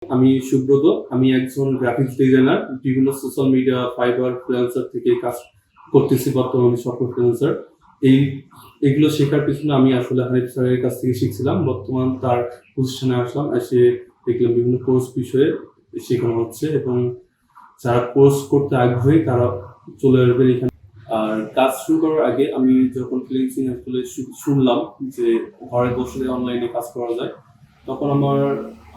আমি সুব্রত। আমি একজন গ্রাফিক্স ডিজাইনার। বিভিন্ন সোশ্যাল মিডিয়া, ফাইবার, ফ্রিল্যান্সার থেকে কাজ করতেছি বর্তমানে সকল ফ্রিল্যান্সার। এগুলো শেখার পেছনে আমি আসলে হানিফ স্যারের কাছ থেকে শিখছিলাম। বর্তমান তার প্রতিষ্ঠানে আসলাম, এসে দেখলাম বিভিন্ন কোর্স বিষয়ে শেখানো হচ্ছে এবং যারা কোর্স করতে আগ্রহী তারা চলে আসবেন এখানে। আর কাজ শুরু করার আগে আমি যখন ফ্রিল্যান্সিং আসলে শুনলাম যে ঘরে বসে অনলাইনে কাজ করা যায়, তখন আমার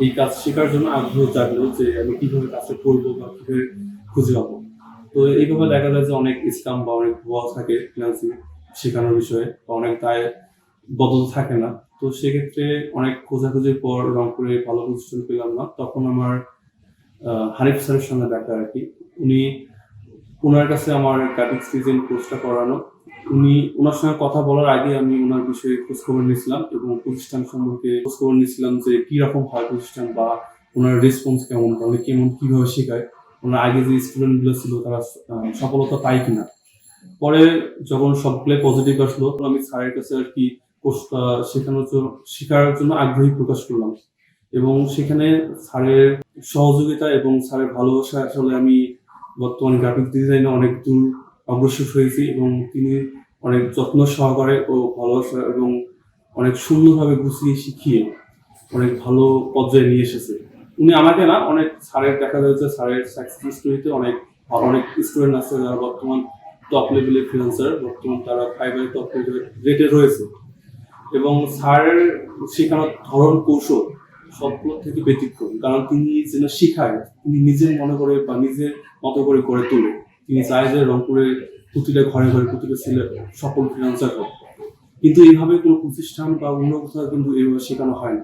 এই কাজ শেখার জন্য আগ্রহ জাগলো যে আমি কিভাবে কাজটা করবো বা কিভাবে খুঁজে পাবো। তো এইভাবে দেখা যায় যে অনেক স্ক্যাম বা অনেক ভুয়া থাকে ফ্রিল্যান্সিং শেখানোর বিষয়ে, বা অনেক দায়বদ্ধতা থাকে না। তো সেক্ষেত্রে অনেক খোঁজাখুঁজির পর রংপুরে ভালো প্রতিষ্ঠান পেলাম না, তখন আমার হানিফ স্যারের সঙ্গে দেখা আর কি। ওনার কাছে আমার গ্রাফিক্স ডিজাইন কোর্সটা করানো। ওনার সঙ্গে কথা বলার আগে আমি ওনার বিষয়ে খোঁজখবর নিয়েছিলাম এবং প্রতিষ্ঠান সম্পর্কে খোঁজখবর নিয়েছিলাম যে কিরকম হয় প্রতিষ্ঠান, বা ওনার রেসপন্স কেমন, উনি কিভাবে শেখায়, ওনার আগে যে স্টুডেন্টগুলো ছিল তারা সফলতা পায় কিনা। পরে যখন সবগুলো পজিটিভ আসলো, আমি স্যারের কাছে আর কি কোর্সটা শেখার জন্য আগ্রহী প্রকাশ করলাম এবং সেখানে স্যারের সহযোগিতা এবং স্যারের ভালোবাসা আসলে আমি বর্তমানে গ্রাফিক ডিজাইনে অনেক দূর অগ্রসর হয়েছি এবং তিনি অনেক যত্ন সহকারে ও ভালোবাসা এবং অনেক সুন্দরভাবে গুছিয়ে শিখিয়ে অনেক ভালো পর্যায়ে নিয়ে এসেছে। উনি আমাকে না, অনেক স্যারের দেখা যাচ্ছে স্যারের সাকসেস স্টোরিতে অনেক স্টুডেন্ট আছে যারা বর্তমান টপ লেভেলের ফ্রিল্যান্সার, বর্তমান তারা ফাইবারে টপ রেটে রয়েছে এবং স্যারের শেখানোর ধরন কৌশল সবগুলো থেকে ব্যতিক্রম। কারণ তিনি যেন শিখায়, তিনি নিজের মনে করে বা নিজের মতো করে গড়ে তোলে। তিনি চায় যে রংপুরে প্রতিটা ঘরে ঘরে প্রতিটা ছেলে সকল ফ্রিল্যান্সার হোক, কিন্তু এইভাবে কোনো প্রতিষ্ঠান বা অন্য কোথাও কিন্তু এইভাবে শেখানো হয় না।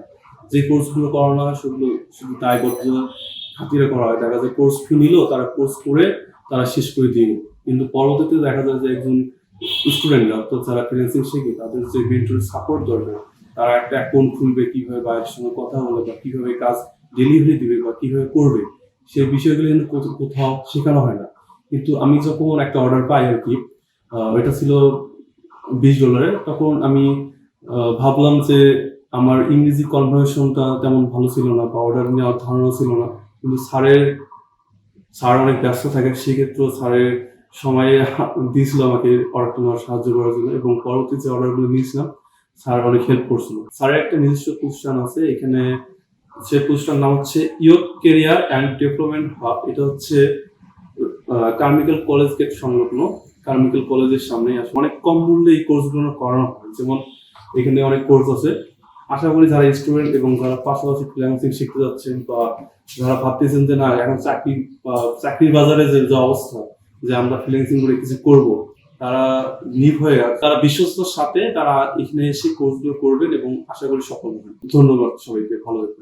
যে কোর্সগুলো করানো হয় সেগুলো শুধু দায়বদ্ধতার খাতিরে করা হয়। দেখা যায় কোর্স ফি নিল, তারা কোর্স করে তারা শেষ করে দিয়ে গেল, কিন্তু পরবর্তীতে দেখা যায় যে একজন স্টুডেন্টরা, অর্থাৎ যারা ফ্রিল্যান্সিং শেখে, তাদের যে মেন্টর সাপোর্ট দরকার, তারা একটা অ্যাকাউন্ট খুলবে কিভাবে, বা এর সঙ্গে কথা বলে, বা কিভাবে কাজ ডেলিভারি দিবে বা কিভাবে করবে, সেই বিষয়গুলো কিন্তু কোথাও শেখানো হয় না। কিন্তু আমি যখন একটা অর্ডার পাই আর কি, এটা ছিল $20, তখন আমি ভাবলাম যে আমার ইংরেজি কনভার্সেশনটা তেমন ভালো ছিল না বা অর্ডার নেওয়ার ধারণা ছিল না, কিন্তু স্যার অনেক ব্যস্ত থাকে, সেক্ষেত্রেও স্যারের সময় দিয়েছিল আমাকে অর্ডারটা নেওয়ার সাহায্য করার জন্য এবং পরবর্তী যে অর্ডারগুলো নিয়েছিলাম স্যার অনেক হেল্প করছিল। স্যারের একটা নিজস্ব প্রতিষ্ঠান আছে এখানে, সে প্রতিষ্ঠানের নাম হচ্ছে ইয়ত কেরিয়ার অ্যান্ড ডেভেলপমেন্ট হাব। এটা হচ্ছে কার্মিকেল কলেজ গেট সংলগ্ন, কার্মিকেল কলেজের সামনে আসলে অনেক কম মূল্যে এই কোর্সগুলো করানো হয়। যেমন এখানে অনেক কোর্স আছে। আশা করি যারা স্টুডেন্ট এবং যারা পাশাপাশি ফ্রিল্যান্সিং শিখতে যাচ্ছেন, বা যারা ভাবতেছেন যে না এখন চাকরির বাজারে যে অবস্থা, যে আমরা ফ্রিল্যান্সিং করে কিছু করব, তারা তারা বিশ্বস্তর সাথে তারা এখানে এসে কোর্সগুলো করবেন এবং আশা করি সফল হবেন। ধন্যবাদ সবাইকে, ভালো থাকবেন।